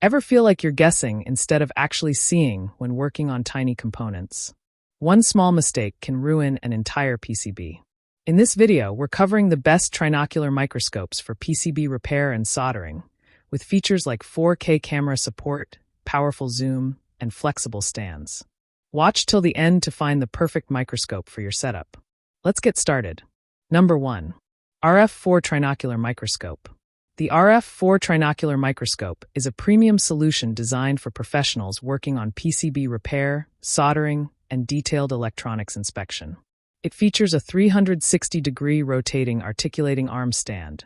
Ever feel like you're guessing instead of actually seeing when working on tiny components? One small mistake can ruin an entire PCB. In this video, we're covering the best trinocular microscopes for PCB repair and soldering, with features like 4K camera support, powerful zoom, and flexible stands. Watch till the end to find the perfect microscope for your setup. Let's get started. Number 1. RF4 Trinocular Microscope. The RF4 Trinocular Microscope is a premium solution designed for professionals working on PCB repair, soldering, and detailed electronics inspection. It features a 360-degree rotating articulating arm stand,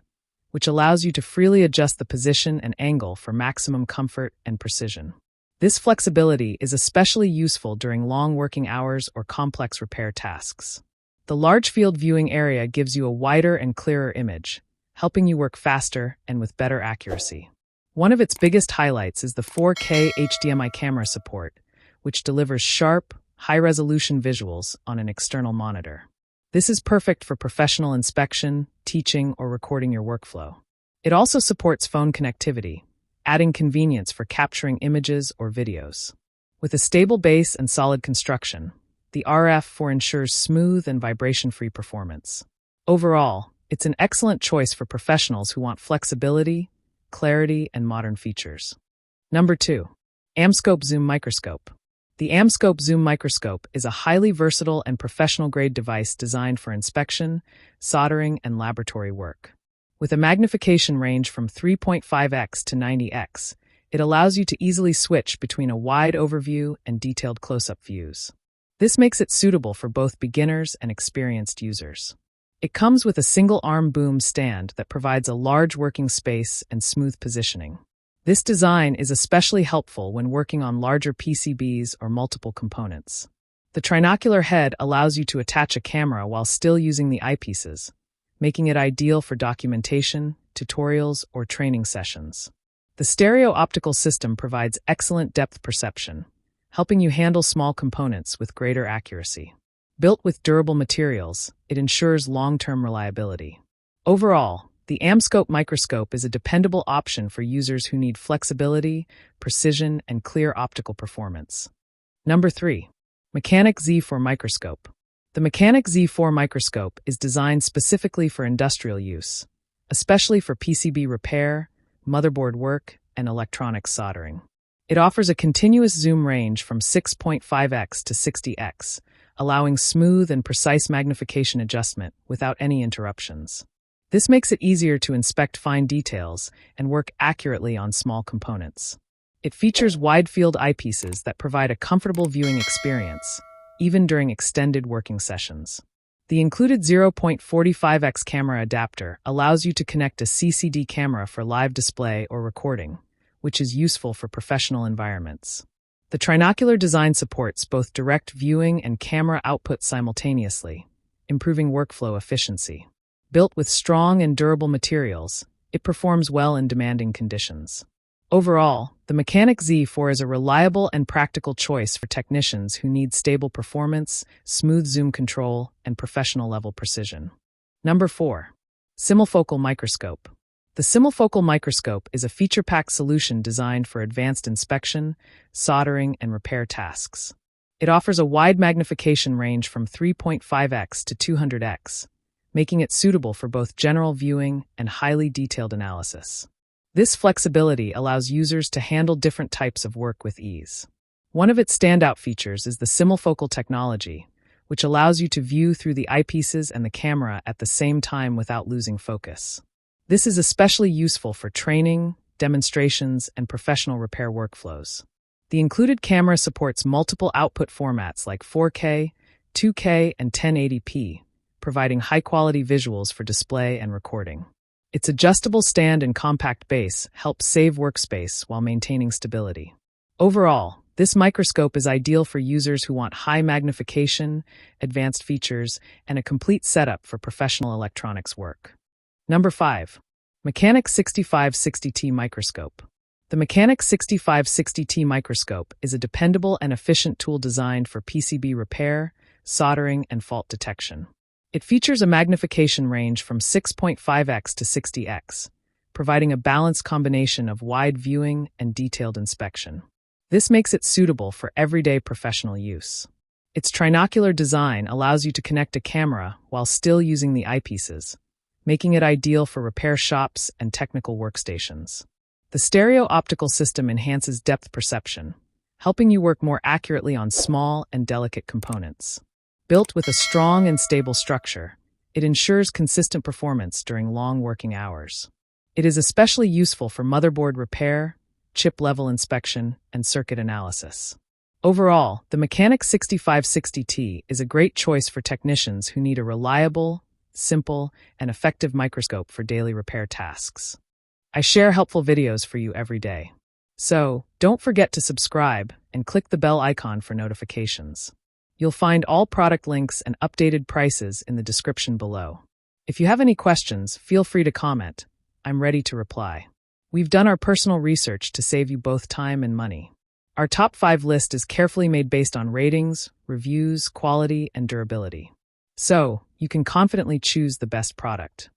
which allows you to freely adjust the position and angle for maximum comfort and precision. This flexibility is especially useful during long working hours or complex repair tasks. The large field viewing area gives you a wider and clearer image, helping you work faster and with better accuracy. One of its biggest highlights is the 4K HDMI camera support, which delivers sharp, high-resolution visuals on an external monitor. This is perfect for professional inspection, teaching, or recording your workflow. It also supports phone connectivity, adding convenience for capturing images or videos. With a stable base and solid construction, the RF4 ensures smooth and vibration-free performance. Overall, it's an excellent choice for professionals who want flexibility, clarity, and modern features. Number 2. AmScope Zoom Microscope. The AmScope Zoom Microscope is a highly versatile and professional-grade device designed for inspection, soldering, and laboratory work. With a magnification range from 3.5x to 90x, it allows you to easily switch between a wide overview and detailed close-up views. This makes it suitable for both beginners and experienced users. It comes with a single-arm boom stand that provides a large working space and smooth positioning. This design is especially helpful when working on larger PCBs or multiple components. The trinocular head allows you to attach a camera while still using the eyepieces, making it ideal for documentation, tutorials, or training sessions. The stereo-optical system provides excellent depth perception, helping you handle small components with greater accuracy. Built with durable materials, it ensures long-term reliability. Overall, the AmScope microscope is a dependable option for users who need flexibility, precision, and clear optical performance. Number 3. Mechanic Z4 Microscope. The Mechanic Z4 Microscope is designed specifically for industrial use, especially for PCB repair, motherboard work, and electronics soldering. It offers a continuous zoom range from 6.5x to 60x, allowing smooth and precise magnification adjustment without any interruptions. This makes it easier to inspect fine details and work accurately on small components. It features wide-field eyepieces that provide a comfortable viewing experience, even during extended working sessions. The included 0.45x camera adapter allows you to connect a CCD camera for live display or recording, which is useful for professional environments. The trinocular design supports both direct viewing and camera output simultaneously, improving workflow efficiency. Built with strong and durable materials, it performs well in demanding conditions. Overall, the Mechanic Z4 is a reliable and practical choice for technicians who need stable performance, smooth zoom control, and professional-level precision. Number 4. Simul-Focal Microscope. The Simul-Focal Microscope is a feature-packed solution designed for advanced inspection, soldering, and repair tasks. It offers a wide magnification range from 3.5x to 200x, making it suitable for both general viewing and highly detailed analysis. This flexibility allows users to handle different types of work with ease. One of its standout features is the Simul-Focal technology, which allows you to view through the eyepieces and the camera at the same time without losing focus. This is especially useful for training, demonstrations, and professional repair workflows. The included camera supports multiple output formats like 4K, 2K, and 1080p, providing high-quality visuals for display and recording. Its adjustable stand and compact base help save workspace while maintaining stability. Overall, this microscope is ideal for users who want high magnification, advanced features, and a complete setup for professional electronics work. Number 5. Mechanic 6560T Microscope. The Mechanic 6560T Microscope is a dependable and efficient tool designed for PCB repair, soldering, and fault detection. It features a magnification range from 6.5x to 60x, providing a balanced combination of wide viewing and detailed inspection. This makes it suitable for everyday professional use. Its trinocular design allows you to connect a camera while still using the eyepieces, making it ideal for repair shops and technical workstations. The stereo-optical system enhances depth perception, helping you work more accurately on small and delicate components. Built with a strong and stable structure, it ensures consistent performance during long working hours. It is especially useful for motherboard repair, chip-level inspection, and circuit analysis. Overall, the Mechanic Z4 is a great choice for technicians who need a reliable, simple, and effective microscope for daily repair tasks. I share helpful videos for you every day. So, don't forget to subscribe and click the bell icon for notifications. You'll find all product links and updated prices in the description below. If you have any questions, feel free to comment. I'm ready to reply. We've done our personal research to save you both time and money. Our top 5 list is carefully made based on ratings, reviews, quality, and durability. So, you can confidently choose the best product.